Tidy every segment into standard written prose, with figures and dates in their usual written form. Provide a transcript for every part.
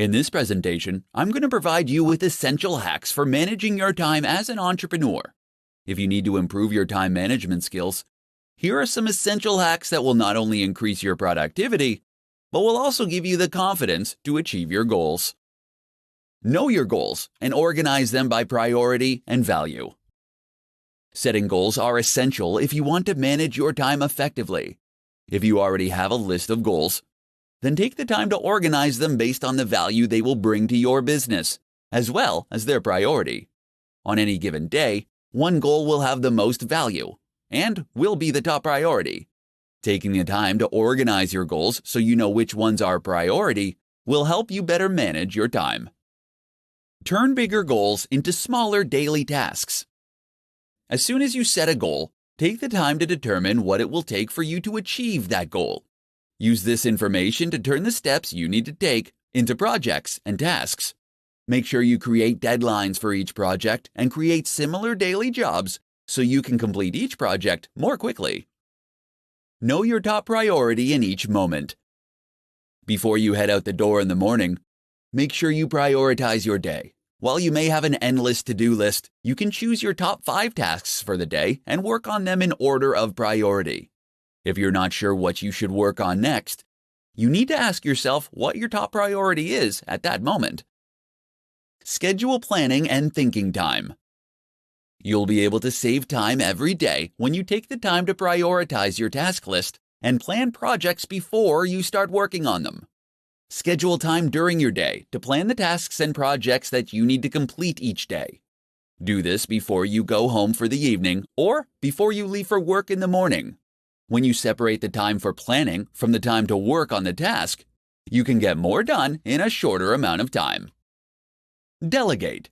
In this presentation, I'm going to provide you with essential hacks for managing your time as an entrepreneur. If you need to improve your time management skills, here are some essential hacks that will not only increase your productivity, but will also give you the confidence to achieve your goals. Know your goals and organize them by priority and value. Setting goals are essential if you want to manage your time effectively. If you already have a list of goals, then take the time to organize them based on the value they will bring to your business, as well as their priority. On any given day, one goal will have the most value and will be the top priority. Taking the time to organize your goals so you know which ones are priority will help you better manage your time. Turn bigger goals into smaller daily tasks. As soon as you set a goal, take the time to determine what it will take for you to achieve that goal. Use this information to turn the steps you need to take into projects and tasks. Make sure you create deadlines for each project and create similar daily jobs so you can complete each project more quickly. Know your top priority in each moment. Before you head out the door in the morning, make sure you prioritize your day. While you may have an endless to-do list, you can choose your top 5 tasks for the day and work on them in order of priority. If you're not sure what you should work on next, you need to ask yourself what your top priority is at that moment. Schedule planning and thinking time. You'll be able to save time every day when you take the time to prioritize your task list and plan projects before you start working on them. Schedule time during your day to plan the tasks and projects that you need to complete each day. Do this before you go home for the evening or before you leave for work in the morning. When you separate the time for planning from the time to work on the task, you can get more done in a shorter amount of time. Delegate.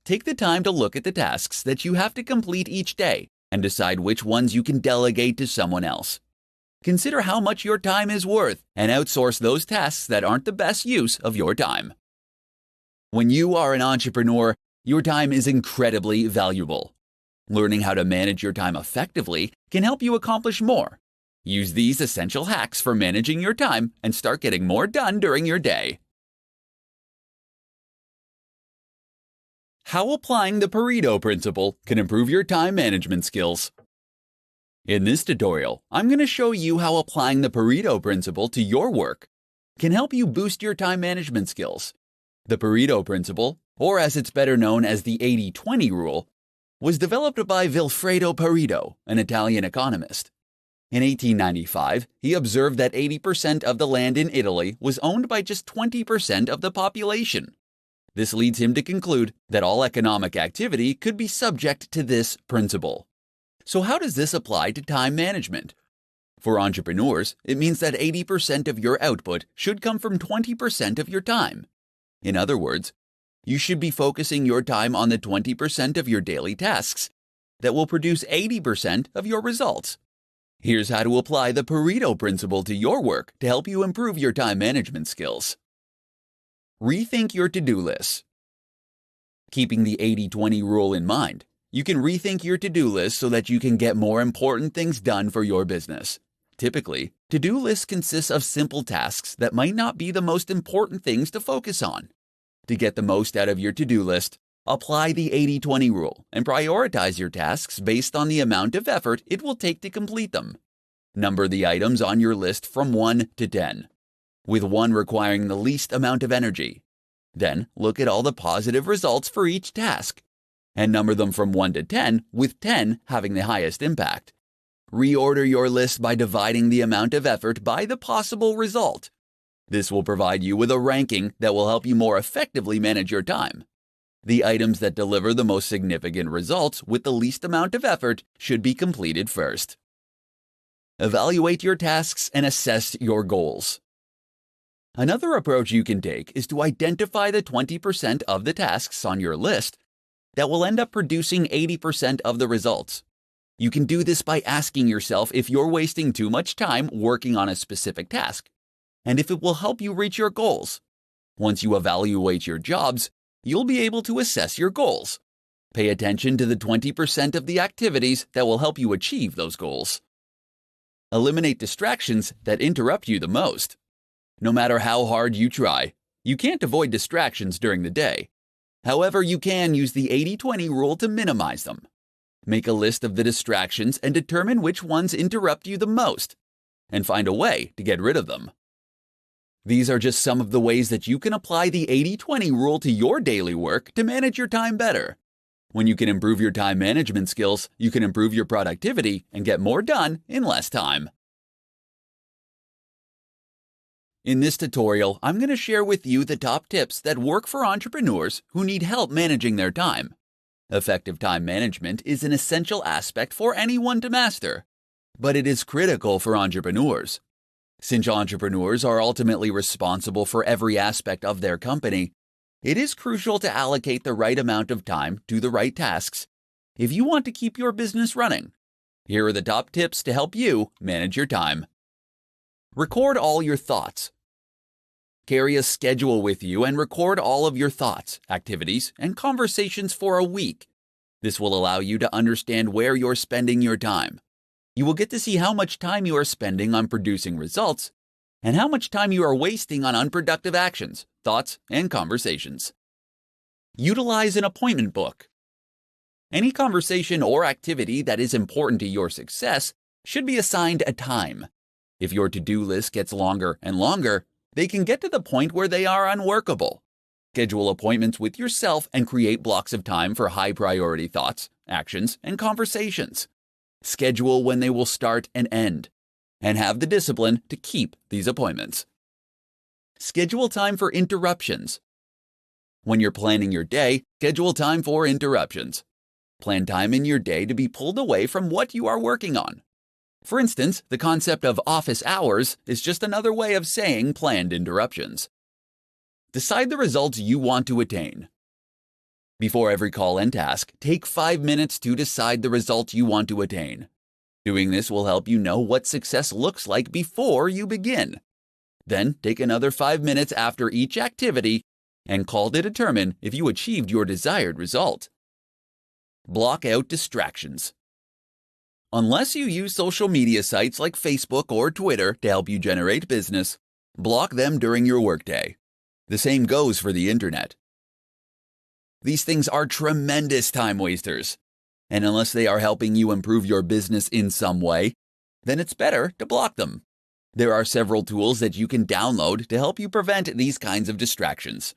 Take the time to look at the tasks that you have to complete each day and decide which ones you can delegate to someone else. Consider how much your time is worth and outsource those tasks that aren't the best use of your time. When you are an entrepreneur, your time is incredibly valuable. Learning how to manage your time effectively can help you accomplish more. Use these essential hacks for managing your time and start getting more done during your day. How applying the Pareto principle can improve your time management skills. In this tutorial, I'm going to show you how applying the Pareto principle to your work can help you boost your time management skills. The Pareto principle, or as it's better known as the 80-20 rule, was developed by Vilfredo Pareto, an Italian economist. In 1895, he observed that 80% of the land in Italy was owned by just 20% of the population. This leads him to conclude that all economic activity could be subject to this principle. So how does this apply to time management? For entrepreneurs, it means that 80% of your output should come from 20% of your time. In other words, you should be focusing your time on the 20% of your daily tasks that will produce 80% of your results. Here's how to apply the Pareto principle to your work to help you improve your time management skills. Rethink your to-do list. Keeping the 80-20 rule in mind, you can rethink your to-do list so that you can get more important things done for your business. Typically, to-do lists consist of simple tasks that might not be the most important things to focus on. To get the most out of your to-do list, apply the 80-20 rule and prioritize your tasks based on the amount of effort it will take to complete them. Number the items on your list from 1 to 10, with 1 requiring the least amount of energy. Then look at all the positive results for each task, and number them from 1 to 10, with 10 having the highest impact. Reorder your list by dividing the amount of effort by the possible result. This will provide you with a ranking that will help you more effectively manage your time. The items that deliver the most significant results with the least amount of effort should be completed first. Evaluate your tasks and assess your goals. Another approach you can take is to identify the 20% of the tasks on your list that will end up producing 80% of the results. You can do this by asking yourself if you're wasting too much time working on a specific task, and if it will help you reach your goals. Once you evaluate your jobs, you'll be able to assess your goals. Pay attention to the 20% of the activities that will help you achieve those goals. Eliminate distractions that interrupt you the most. No matter how hard you try, You can't avoid distractions during the day. However, you can use the 80-20 rule to minimize them. Make a list of the distractions and determine which ones interrupt you the most, and find a way to get rid of them. These are just some of the ways that you can apply the 80-20 rule to your daily work to manage your time better. When you can improve your time management skills, you can improve your productivity and get more done in less time. In this tutorial, I'm going to share with you the top tips that work for entrepreneurs who need help managing their time. Effective time management is an essential aspect for anyone to master, but it is critical for entrepreneurs. Since entrepreneurs are ultimately responsible for every aspect of their company, it is crucial to allocate the right amount of time to the right tasks if you want to keep your business running. Here are the top tips to help you manage your time. Record all your thoughts. Carry a schedule with you and record all of your thoughts, activities, and conversations for a week. This will allow you to understand where you're spending your time. You will get to see how much time you are spending on producing results and how much time you are wasting on unproductive actions, thoughts, and conversations. Utilize an appointment book. Any conversation or activity that is important to your success should be assigned a time. If your to-do list gets longer and longer, they can get to the point where they are unworkable. Schedule appointments with yourself and create blocks of time for high-priority thoughts, actions, and conversations. Schedule when they will start and end, and have the discipline to keep these appointments. Schedule time for interruptions. When you're planning your day, schedule time for interruptions. Plan time in your day to be pulled away from what you are working on. For instance, the concept of office hours is just another way of saying planned interruptions. Decide the results you want to attain. Before every call and task, take 5 minutes to decide the result you want to attain. Doing this will help you know what success looks like before you begin. Then take another 5 minutes after each activity and call to determine if you achieved your desired result. Block out distractions. Unless you use social media sites like Facebook or Twitter to help you generate business, block them during your workday. The same goes for the internet. These things are tremendous time wasters, and unless they are helping you improve your business in some way, then it's better to block them. There are several tools that you can download to help you prevent these kinds of distractions.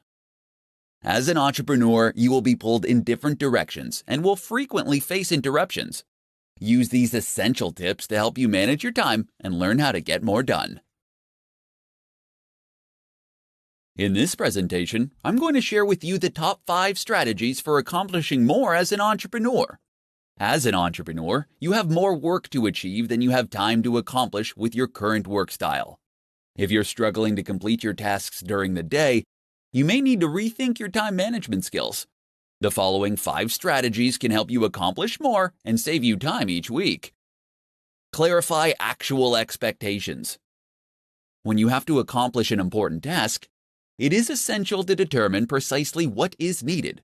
As an entrepreneur, you will be pulled in different directions and will frequently face interruptions. Use these essential tips to help you manage your time and learn how to get more done. In this presentation, I'm going to share with you the top 5 strategies for accomplishing more as an entrepreneur. As an entrepreneur, you have more work to achieve than you have time to accomplish with your current work style. If you're struggling to complete your tasks during the day, you may need to rethink your time management skills. The following 5 strategies can help you accomplish more and save you time each week. Clarify actual expectations. When you have to accomplish an important task, it is essential to determine precisely what is needed.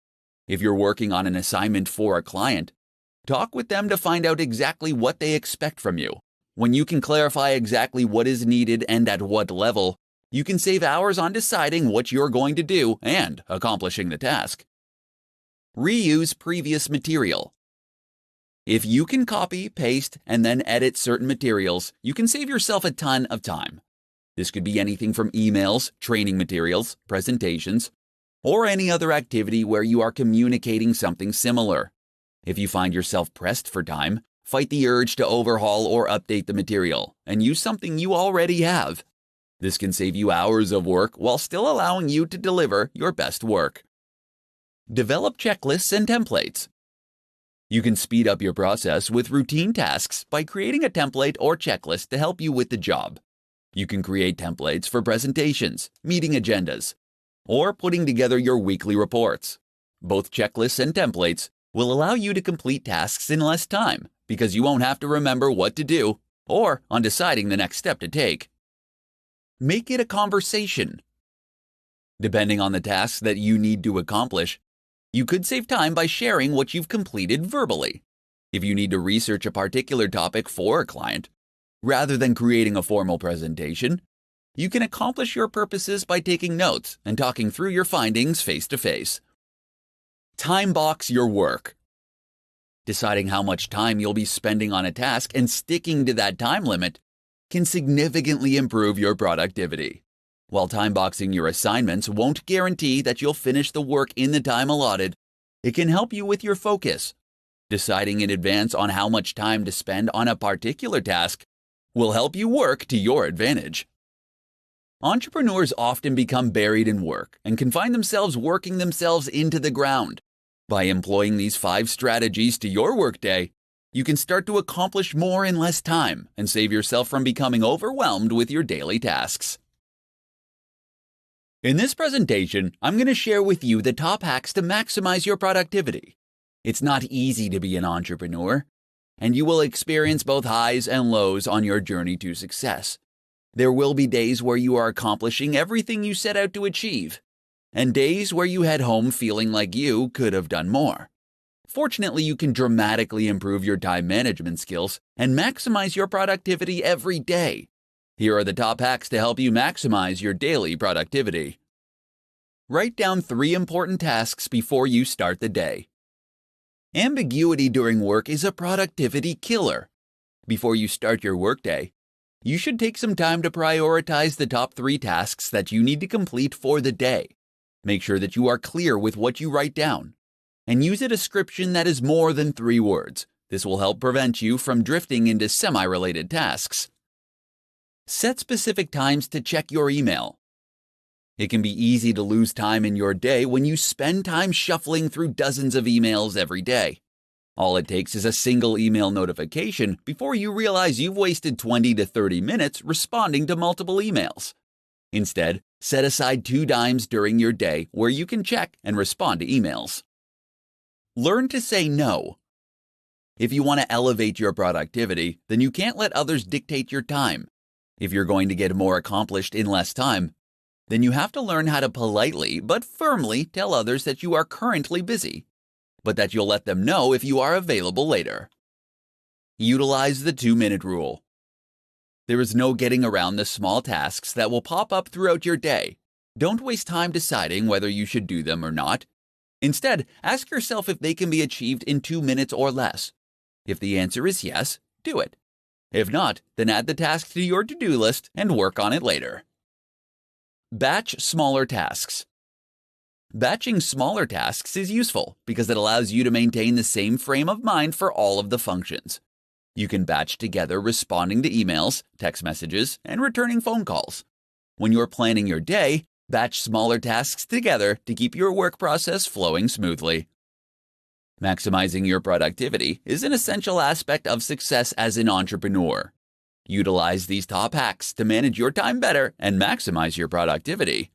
If you're working on an assignment for a client, talk with them to find out exactly what they expect from you. When you can clarify exactly what is needed and at what level, you can save hours on deciding what you're going to do and accomplishing the task. Reuse previous material. If you can copy, paste, and then edit certain materials, you can save yourself a ton of time. This could be anything from emails, training materials, presentations, or any other activity where you are communicating something similar. If you find yourself pressed for time, fight the urge to overhaul or update the material and use something you already have. This can save you hours of work while still allowing you to deliver your best work. Develop checklists and templates. You can speed up your process with routine tasks by creating a template or checklist to help you with the job. You can create templates for presentations, meeting agendas, or putting together your weekly reports. Both checklists and templates will allow you to complete tasks in less time because you won't have to remember what to do or on deciding the next step to take. Make it a conversation. Depending on the tasks that you need to accomplish, you could save time by sharing what you've completed verbally. If you need to research a particular topic for a client, rather than creating a formal presentation, You can accomplish your purposes by taking notes and talking through your findings face to face. Time box your work. Deciding how much time you'll be spending on a task and sticking to that time limit can significantly improve your productivity. While time boxing your assignments won't guarantee that you'll finish the work in the time allotted, it can help you with your focus. Deciding in advance on how much time to spend on a particular task will help you work to your advantage. Entrepreneurs often become buried in work and can find themselves working themselves into the ground. By employing these 5 strategies to your workday, you can start to accomplish more in less time and save yourself from becoming overwhelmed with your daily tasks. In this presentation, I'm going to share with you the top hacks to maximize your productivity. It's not easy to be an entrepreneur, and you will experience both highs and lows on your journey to success. There will be days where you are accomplishing everything you set out to achieve, and days where you head home feeling like you could have done more. Fortunately, you can dramatically improve your time management skills and maximize your productivity every day. Here are the top hacks to help you maximize your daily productivity. Write down 3 important tasks before you start the day. Ambiguity during work is a productivity killer. Before you start your workday, you should take some time to prioritize the top 3 tasks that you need to complete for the day. Make sure that you are clear with what you write down, and use a description that is more than 3 words. This will help prevent you from drifting into semi-related tasks. Set specific times to check your email. It can be easy to lose time in your day when you spend time shuffling through dozens of emails every day. All it takes is a single email notification before you realize you've wasted 20 to 30 minutes responding to multiple emails. Instead, set aside 2 times during your day where you can check and respond to emails. Learn to say no. If you want to elevate your productivity, then you can't let others dictate your time. If you're going to get more accomplished in less time, then you have to learn how to politely but firmly tell others that you are currently busy, but that you'll let them know if you are available later. Utilize the 2-minute rule. There is no getting around the small tasks that will pop up throughout your day. Don't waste time deciding whether you should do them or not. Instead, ask yourself if they can be achieved in 2 minutes or less. If the answer is yes, do it. If not, then add the task to your to-do list and work on it later. Batch smaller tasks. Batching smaller tasks is useful because it allows you to maintain the same frame of mind for all of the functions. You can batch together responding to emails, text messages, and returning phone calls. When you're planning your day, batch smaller tasks together to keep your work process flowing smoothly. Maximizing your productivity is an essential aspect of success as an entrepreneur. Utilize these top hacks to manage your time better and maximize your productivity.